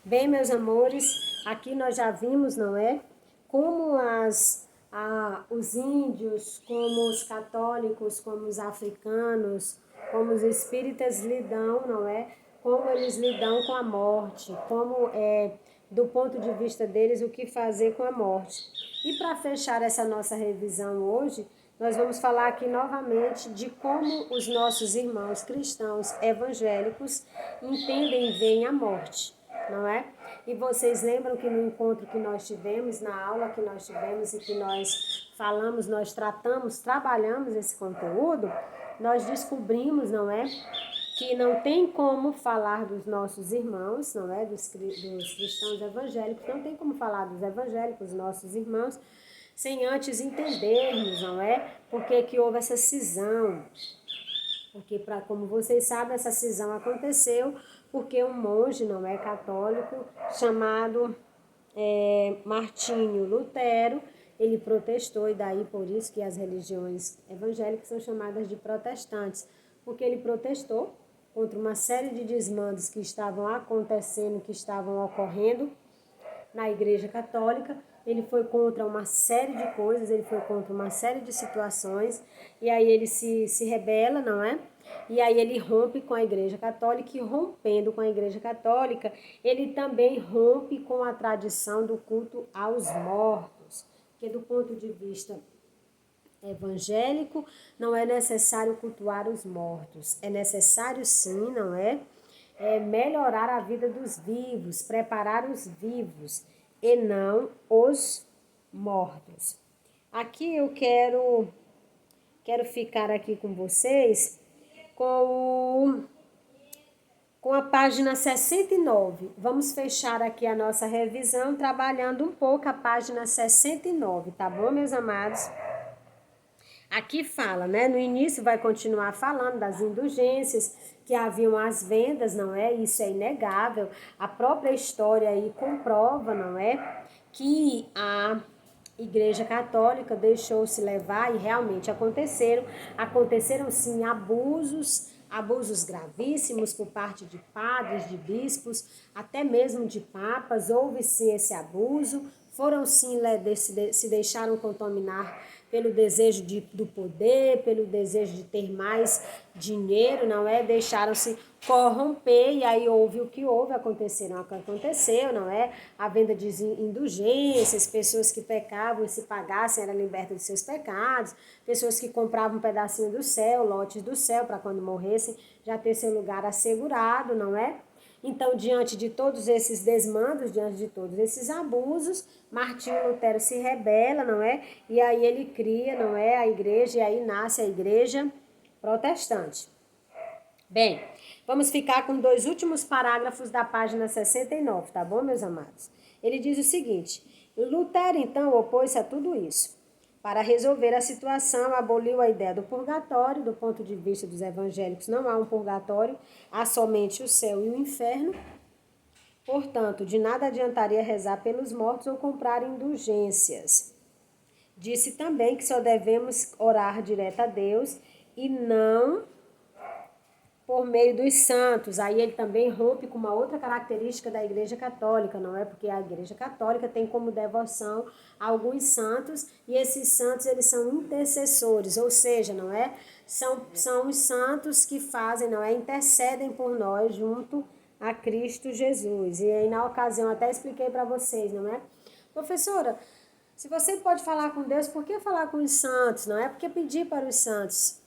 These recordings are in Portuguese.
Bem, meus amores, aqui nós já vimos, não é? Como os índios, como os católicos, como os africanos, como os espíritas lidam, não é? Como eles lidam com a morte, como do ponto de vista deles, o que fazer com a morte. E para fechar essa nossa revisão hoje, nós vamos falar aqui novamente de como os nossos irmãos cristãos evangélicos entendem e veem a morte, não é? E vocês lembram que no encontro que nós tivemos, na aula que nós tivemos e que nós falamos, nós tratamos, trabalhamos esse conteúdo, nós descobrimos, não é? Que não tem como falar dos nossos irmãos, não é? Dos cristãos evangélicos, não tem como falar dos evangélicos, nossos irmãos, sem antes entendermos, não é? Por que houve essa cisão. Porque, como vocês sabem, essa cisão aconteceu porque um monge, não é católico, chamado Martinho Lutero, ele protestou, e daí por isso que as religiões evangélicas são chamadas de protestantes, porque ele protestou contra uma série de desmandos que estavam acontecendo, que estavam ocorrendo na Igreja Católica. Ele foi contra uma série de coisas, ele foi contra uma série de situações, e aí ele se rebela, não é? E aí ele rompe com a Igreja Católica, e rompendo com a Igreja Católica, ele também rompe com a tradição do culto aos mortos, que do ponto de vista evangélico não é necessário cultuar os mortos, é necessário sim, não é? Melhorar a vida dos vivos, preparar os vivos e não os mortos. Aqui eu quero ficar aqui com vocês com a página 69. Vamos fechar aqui a nossa revisão trabalhando um pouco a página 69, tá bom, meus amados? Aqui fala, né? No início vai continuar falando das indulgências, que haviam as vendas, não é? Isso é inegável. A própria história aí comprova, não é? Que a Igreja Católica deixou-se levar, e realmente aconteceram sim abusos gravíssimos por parte de padres, de bispos, até mesmo de papas, houve sim esse abuso, foram sim, se deixaram contaminar pelo desejo do poder, pelo desejo de ter mais dinheiro, não é? Deixaram-se corromper, e aí houve o que houve, aconteceram o que aconteceu, não é? A venda de indulgências, pessoas que pecavam e se pagassem eram libertas de seus pecados, pessoas que compravam um pedacinho do céu, lotes do céu, para quando morressem já ter seu lugar assegurado, não é? Então, diante de todos esses desmandos, diante de todos esses abusos, Martinho Lutero se rebela, não é? E aí ele cria, não é, a igreja, e aí nasce a igreja protestante. Bem, vamos ficar com dois últimos parágrafos da página 69, tá bom, meus amados? Ele diz o seguinte: Lutero, então, opôs-se a tudo isso. Para resolver a situação, aboliu a ideia do purgatório. Do ponto de vista dos evangélicos, não há um purgatório, há somente o céu e o inferno. Portanto, de nada adiantaria rezar pelos mortos ou comprar indulgências. Disse também que só devemos orar direto a Deus e não por meio dos santos. Aí ele também rompe com uma outra característica da Igreja Católica, não é? Porque a Igreja Católica tem como devoção alguns santos, e esses santos eles são intercessores, ou seja, não é? São os santos que fazem, não é? Intercedem por nós junto a Cristo Jesus. E aí na ocasião até expliquei para vocês, não é? Professora, se você pode falar com Deus, por que falar com os santos? Não é? Porque pedir para os santos,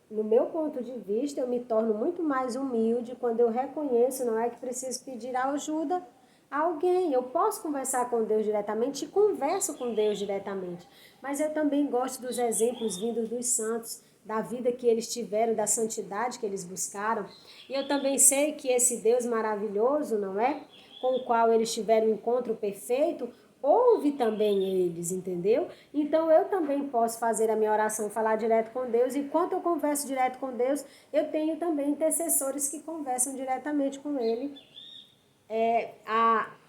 no meu ponto de vista, eu me torno muito mais humilde quando eu reconheço, não é, que preciso pedir ajuda a alguém. Eu posso conversar com Deus diretamente e converso com Deus diretamente, mas eu também gosto dos exemplos vindos dos santos, da vida que eles tiveram, da santidade que eles buscaram. E eu também sei que esse Deus maravilhoso, não é, com o qual eles tiveram um encontro perfeito, ouve também eles, entendeu? Então eu também posso fazer a minha oração, falar direto com Deus, e enquanto eu converso direto com Deus, eu tenho também intercessores que conversam diretamente com Ele,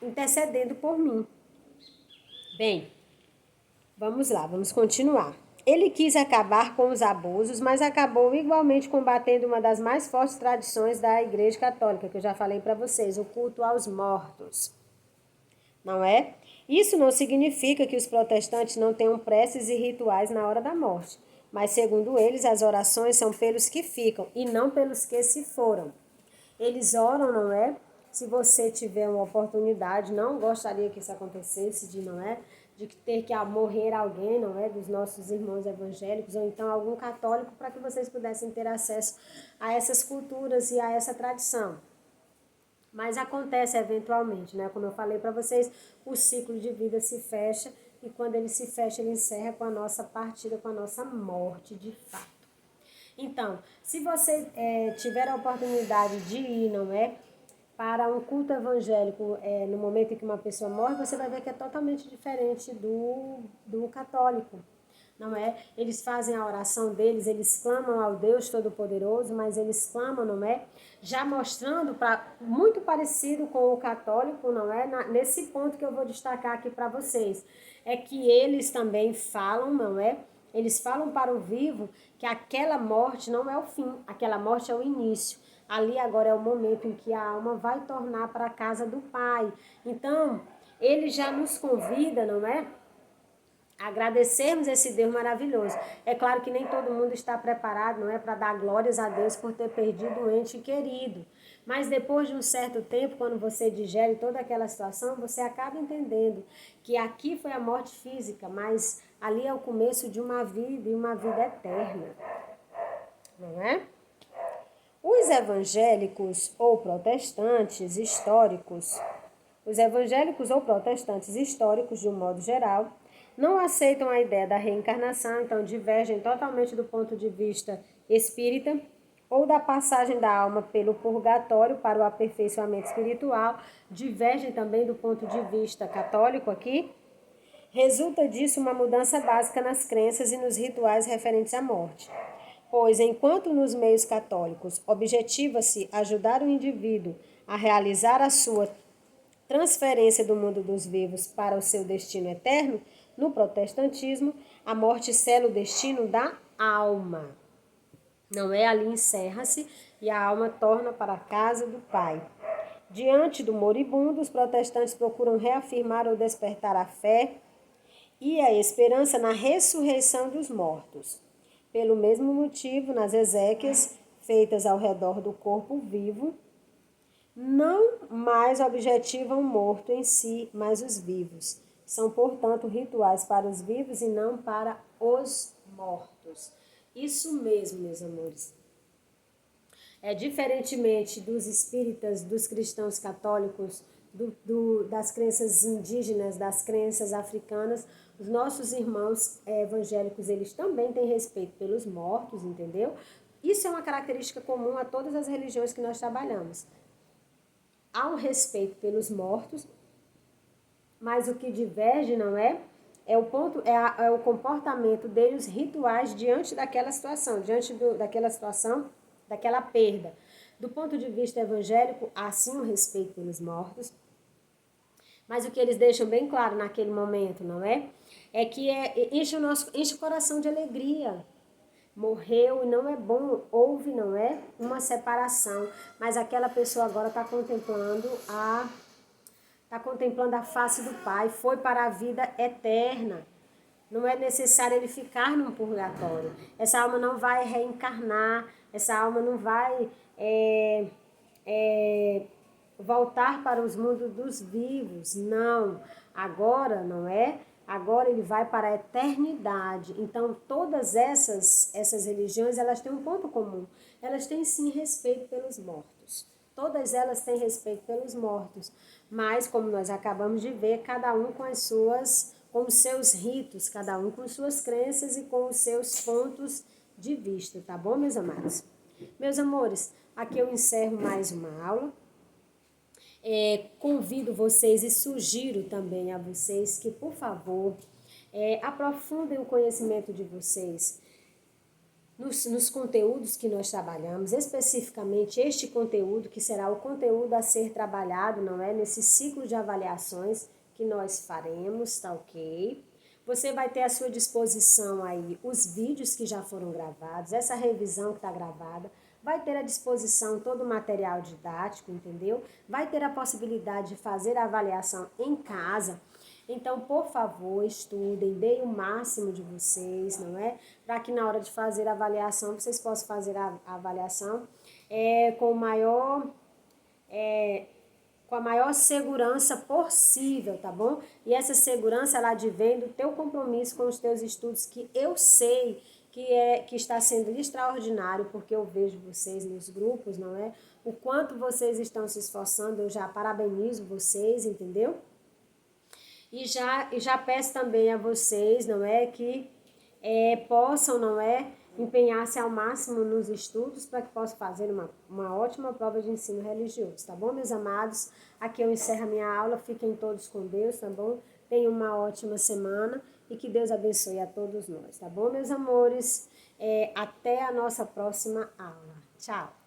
intercedendo por mim. Bem, vamos lá, vamos continuar. Ele quis acabar com os abusos, mas acabou igualmente combatendo uma das mais fortes tradições da Igreja Católica, que eu já falei para vocês, o culto aos mortos. Não é? Isso não significa que os protestantes não tenham preces e rituais na hora da morte, mas segundo eles, as orações são pelos que ficam e não pelos que se foram. Eles oram, não é? Se você tiver uma oportunidade, não gostaria que isso acontecesse, não é? De ter que morrer alguém, não é? Dos nossos irmãos evangélicos ou então algum católico para que vocês pudessem ter acesso a essas culturas e a essa tradição. Mas acontece eventualmente, né? Como eu falei para vocês, o ciclo de vida se fecha e quando ele se fecha, ele encerra com a nossa partida, com a nossa morte de fato. Então, se você tiver a oportunidade de ir, não é? Para um culto evangélico, no momento em que uma pessoa morre, você vai ver que é totalmente diferente do católico. Não é? Eles fazem a oração deles, eles clamam ao Deus Todo-Poderoso, mas eles clamam, não é? Já mostrando muito parecido com o católico, não é? Nesse ponto que eu vou destacar aqui para vocês, é que eles também falam, não é? Eles falam para o vivo que aquela morte não é o fim, aquela morte é o início. Ali agora é o momento em que a alma vai tornar para a casa do Pai. Então, ele já nos convida, não é? Agradecermos esse Deus maravilhoso. É claro que nem todo mundo está preparado, não é, para dar glórias a Deus por ter perdido um ente querido. Mas depois de um certo tempo, quando você digere toda aquela situação, você acaba entendendo que aqui foi a morte física, mas ali é o começo de uma vida e uma vida eterna. Não é? Os evangélicos ou protestantes históricos, de um modo geral, não aceitam a ideia da reencarnação, então divergem totalmente do ponto de vista espírita ou da passagem da alma pelo purgatório para o aperfeiçoamento espiritual, divergem também do ponto de vista católico aqui. Resulta disso uma mudança básica nas crenças e nos rituais referentes à morte. Pois, enquanto nos meios católicos objetiva-se ajudar o indivíduo a realizar a sua transferência do mundo dos vivos para o seu destino eterno, no protestantismo, a morte sela o destino da alma. Não é? Ali encerra-se e a alma torna para a casa do Pai. Diante do moribundo, os protestantes procuram reafirmar ou despertar a fé e a esperança na ressurreição dos mortos. Pelo mesmo motivo, nas exéquias feitas ao redor do corpo vivo, não mais objetivam o morto em si, mas os vivos. São, portanto, rituais para os vivos e não para os mortos. Isso mesmo, meus amores. Diferentemente dos espíritas, dos cristãos católicos, das crenças indígenas, das crenças africanas, os nossos irmãos evangélicos, eles também têm respeito pelos mortos, entendeu? Isso é uma característica comum a todas as religiões que nós trabalhamos. Há um respeito pelos mortos, mas o que diverge, não é? É o comportamento deles, rituais diante daquela situação, daquela perda. Do ponto de vista evangélico, há sim um respeito pelos mortos, mas o que eles deixam bem claro naquele momento, não é? É que enche o coração de alegria. Morreu e não é bom, houve, não é? Uma separação, mas aquela pessoa agora está contemplando a face do Pai, foi para a vida eterna. Não é necessário ele ficar num purgatório. Essa alma não vai reencarnar, essa alma não vai voltar para os mundos dos vivos. Não. Agora, não é? Agora ele vai para a eternidade. Então, todas essas religiões, elas têm um ponto comum. Elas têm, sim, respeito pelos mortos. Todas elas têm respeito pelos mortos. Mas, como nós acabamos de ver, cada um com os seus ritos, cada um com suas crenças e com os seus pontos de vista, tá bom, meus amados? Meus amores, aqui eu encerro mais uma aula. Convido vocês e sugiro também a vocês que, por favor, aprofundem o conhecimento de vocês nos conteúdos que nós trabalhamos, especificamente este conteúdo, que será o conteúdo a ser trabalhado, não é? Nesse ciclo de avaliações que nós faremos, tá ok? Você vai ter à sua disposição aí os vídeos que já foram gravados, essa revisão que está gravada, vai ter à disposição todo o material didático, entendeu? Vai ter a possibilidade de fazer a avaliação em casa. Então, por favor, estudem, deem o máximo de vocês, não é? Para que na hora de fazer a avaliação, vocês possam fazer a avaliação com a maior segurança possível, tá bom? E essa segurança, ela advém do teu compromisso com os teus estudos, que eu sei que está sendo extraordinário, porque eu vejo vocês nos grupos, não é? O quanto vocês estão se esforçando, eu já parabenizo vocês, entendeu? E já peço também a vocês, não é, que possam, não é, empenhar-se ao máximo nos estudos para que possam fazer uma ótima prova de ensino religioso, tá bom, meus amados? Aqui eu encerro a minha aula, fiquem todos com Deus, tá bom? Tenham uma ótima semana e que Deus abençoe a todos nós, tá bom, meus amores? Até a nossa próxima aula. Tchau!